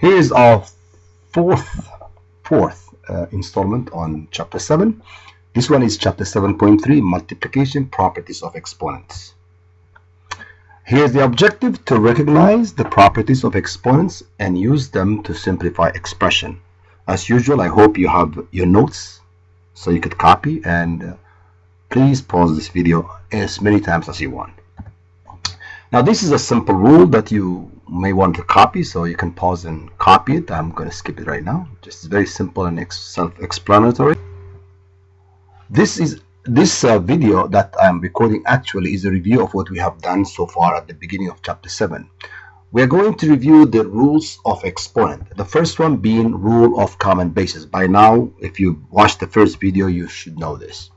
Here is our fourth installment on chapter 7. This one is chapter 7.3, multiplication properties of exponents. Here's the objective: to recognize the properties of exponents and use them to simplify expression. As usual, I hope you have your notes so you could copy, and please pause this video as many times as you want. Now, this is a simple rule that you may want to copy, so you can pause and copy it. I'm going to skip it right now. Just very simple and self-explanatory. This video that I'm recording actually is a review of what we have done so far at the beginning of chapter 7. We are going to review the rules of exponent. The first one being rule of common basis. By now, if you watched the first video, you should know this.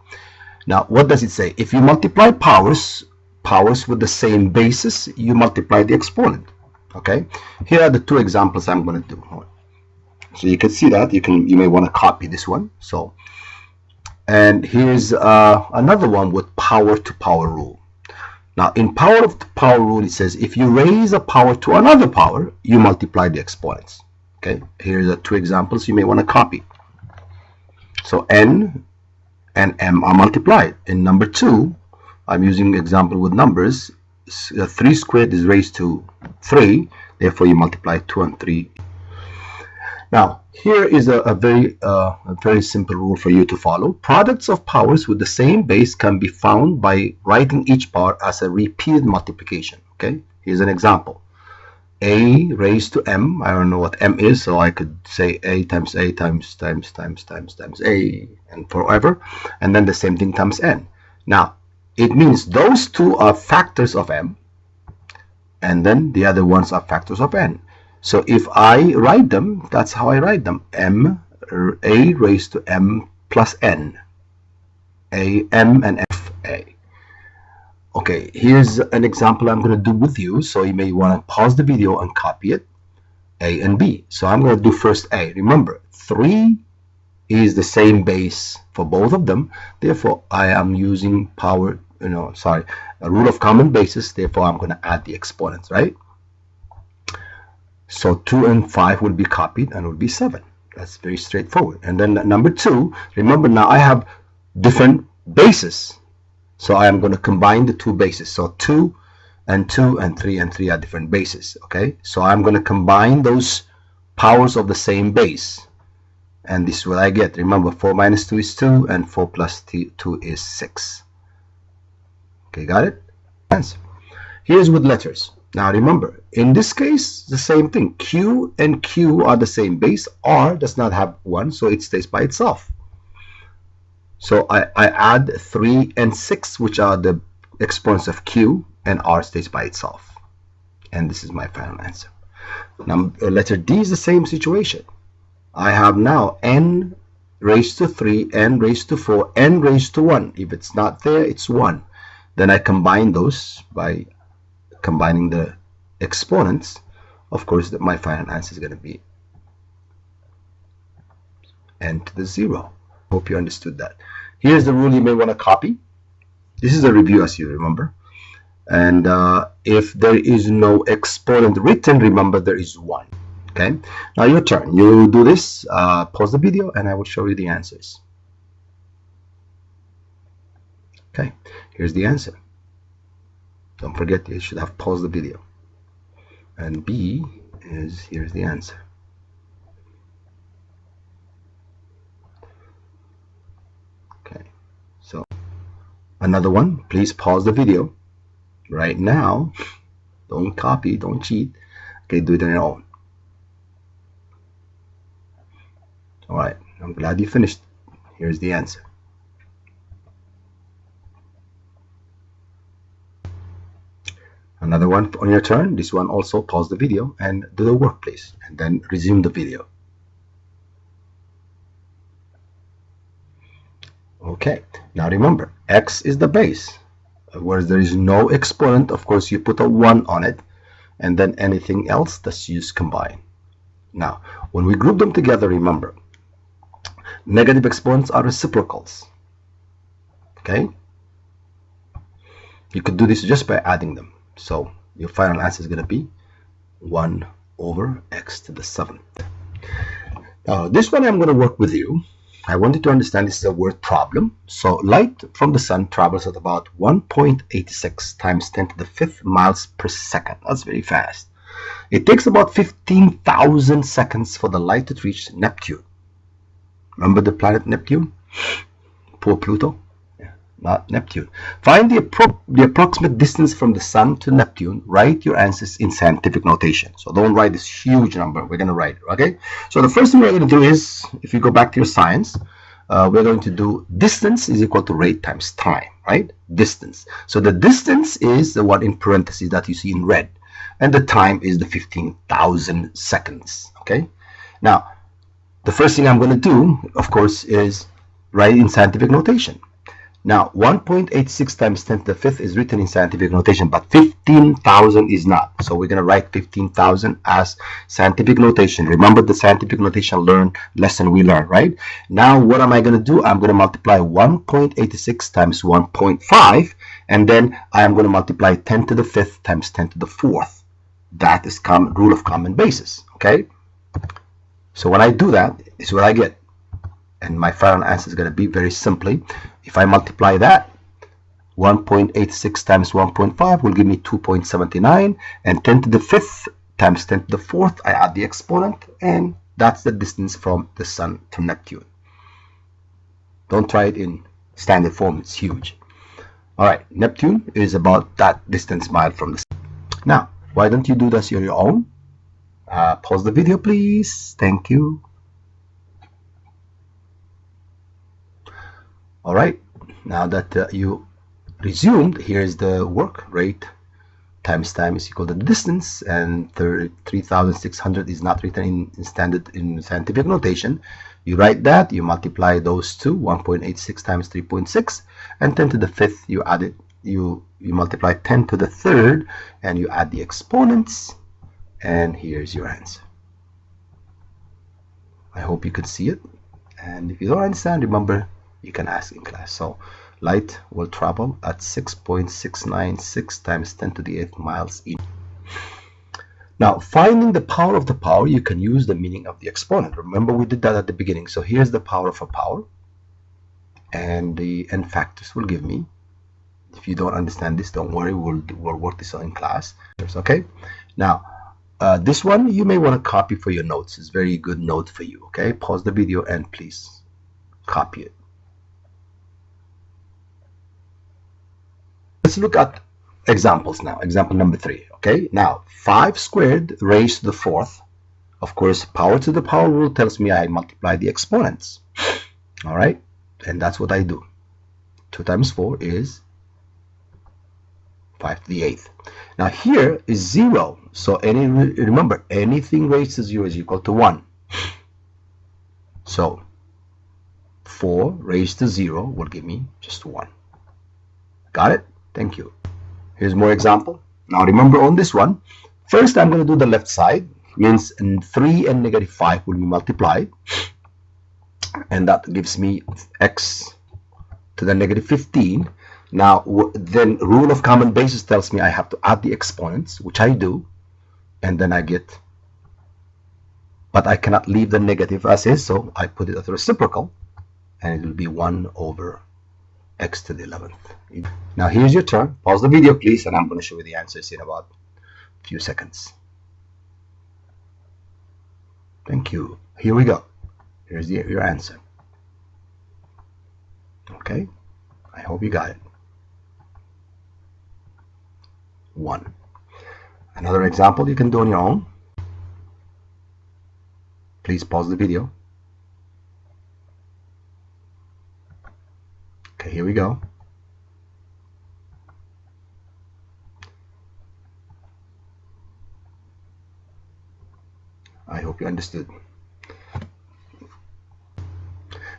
Now, what does it say? If you multiply powers with the same basis, you multiply the exponent. Okay, here are the two examples I'm going to do. So you can see that you may want to copy this one. So, and here's another one with power to power rule. Now, in power to power rule, it says if you raise a power to another power, you multiply the exponents. Okay, here's the two examples you may want to copy. So n and m are multiplied. In number 2, I'm using example with numbers. 3 squared is raised to 3, therefore you multiply 2 and 3. Now, here is a very simple rule for you to follow. Products of powers with the same base can be found by writing each power as a repeated multiplication. Okay, here's an example. A raised to m. I don't know what m is, so I could say a times a times a, and forever, and then the same thing times n. Now, it means those two are factors of m, and then the other ones are factors of n. So if I write them, that's how I write them. A raised to m plus n. M and f a. Okay, here's an example I'm going to do with you, so you may want to pause the video and copy it. A and b. So I'm going to do first a. Remember, 3 is the same base for both of them. Therefore, I am using a rule of common basis. Therefore, I'm going to add the exponents, right? So 2 and 5 will be copied and will be 7. That's very straightforward. And then number 2, remember now I have different bases. So I am going to combine the two bases. So 2 and 2 and 3 and 3 are different bases. Okay, so I'm going to combine those powers of the same base. And this is what I get. Remember, 4 minus 2 is 2, and 4 plus 2 is 6. Okay, got it? Answer. Here's with letters. Now remember, in this case, the same thing. Q and Q are the same base. R does not have 1, so it stays by itself. So I add 3 and 6, which are the exponents of Q, and R stays by itself. And this is my final answer. Now, letter D is the same situation. I have now n raised to 3, n raised to 4, n raised to 1. If it's not there, it's 1. Then I combine those by combining the exponents. Of course, my final answer is going to be n to the 0. Hope you understood that. Here's the rule you may want to copy. This is a review, as you remember. And if there is no exponent written, remember there is 1. Okay, now your turn. You do this, pause the video, and I will show you the answers. Okay, here's the answer. Don't forget, you should have paused the video. And B is, here's the answer. Okay, so another one, please pause the video right now. Don't copy, don't cheat. Okay, do it on your own. All right, I'm glad you finished. Here's the answer. Another one on your turn. This one also pause the video and do the work, please, and then resume the video. Okay, now remember, x is the base. Whereas there is no exponent, of course, you put a 1 on it, and then anything else that's used combine. Now, when we group them together, remember, negative exponents are reciprocals. Okay? You could do this just by adding them. So your final answer is going to be 1 over x to the 7th. Now, this one I'm going to work with you. I wanted to understand this is a word problem. So light from the sun travels at about 1.86 times 10 to the 5th miles per second. That's very fast. It takes about 15,000 seconds for the light to reach Neptune. Remember the planet Neptune? Poor Pluto. Yeah, not Neptune. Find the approximate distance from the sun to Neptune. Write your answers in scientific notation. So don't write this huge number. We're going to write it, okay? So the first thing we're going to do is, if you go back to your science, we're going to do distance is equal to rate times time, right? Distance. So the distance is the one in parentheses that you see in red. And the time is the 15,000 seconds, okay? Now, the first thing I'm going to do, of course, is write in scientific notation. Now, 1.86 times 10 to the 5th is written in scientific notation, but 15,000 is not. So we're going to write 15,000 as scientific notation. Remember the scientific notation lesson we learned, right? Now, what am I going to do? I'm going to multiply 1.86 times 1.5, and then I am going to multiply 10 to the 5th times 10 to the 4th. That is rule of common basis, okay? So when I do that, this is what I get. And my final answer is going to be very simply, if I multiply that, 1.86 times 1.5 will give me 2.79, and 10 to the 5th times 10 to the 4th, I add the exponent, and that's the distance from the sun to Neptune. Don't try it in standard form, it's huge. All right, Neptune is about that distance mile from the sun. Now, why don't you do this on your own? Pause the video, please. Thank you. All right, now that you resumed, here's the work. Rate times time is equal to the distance, and 3,600 is not written in scientific notation. You write that, you multiply those two, 1.86 times 3.6, and 10 to the 5th, you add it, you multiply 10 to the 3rd, and you add the exponents, and here's your answer. I hope you can see it, and if you don't understand, remember, you can ask in class. So light will travel at 6.696 times 10 to the 8th miles in. Now, finding the power of the power, you can use the meaning of the exponent. Remember, we did that at the beginning. So here's the power of a power, and the n factors will give me. If you don't understand this, don't worry, we'll work this out in class. Okay. Now, this one you may want to copy for your notes. It's a very good note for you. Okay. Pause the video and please copy it. Let's look at examples now. Example number 3. Okay, now 5 squared raised to the 4th. Of course, power to the power rule tells me I multiply the exponents. All right, and that's what I do. 2 times 4 is 5 to the 8th. Now here is 0. So remember, anything raised to 0 is equal to 1. So 4 raised to 0 will give me just 1. Got it? Thank you. Here's more example. Now remember on this one, first I'm going to do the left side, means 3 and negative 5 will be multiplied, and that gives me x to the negative 15. Now then rule of common basis tells me I have to add the exponents, which I do, and then I get, but I cannot leave the negative as is, so I put it as a reciprocal, and it will be 1 over x to the 11th. Now here's your turn. Pause the video please, and I'm going to show you the answers in about a few seconds. Thank you. Here we go. Here's your answer. Okay, I hope you got it. 1. Another example you can do on your own. Please pause the video. Okay, here we go. I hope you understood.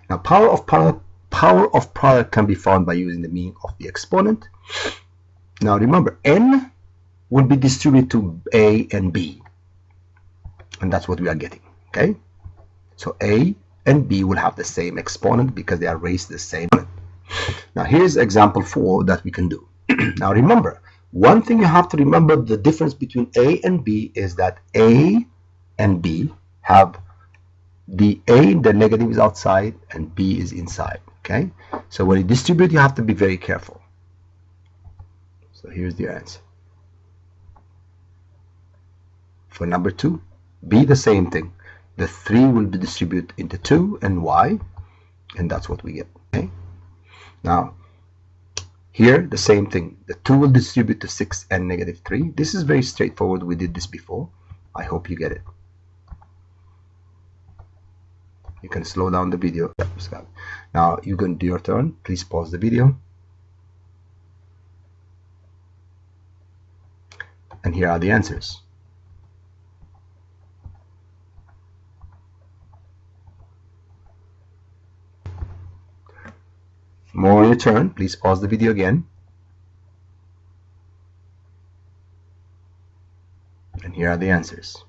Now, power of product can be found by using the meaning of the exponent. Now, remember, n will be distributed to a and b, and that's what we are getting. Okay, so a and b will have the same exponent because they are raised the same. Now, here's example 4 that we can do. Now, remember, One thing you have to remember, the difference between A and B is that A and B have the A, the negative is outside and B is inside. Okay, so when you distribute, you have to be very careful. So here's the answer. For number 2, B, the same thing. The 3 will be distributed into 2 and Y, and that's what we get. Okay. Now, here, the same thing. The 2 will distribute to 6 and negative 3. This is very straightforward. We did this before. I hope you get it. You can slow down the video. Now, you can do your turn. Please pause the video. And here are the answers. More on your turn. Please pause the video again. And here are the answers.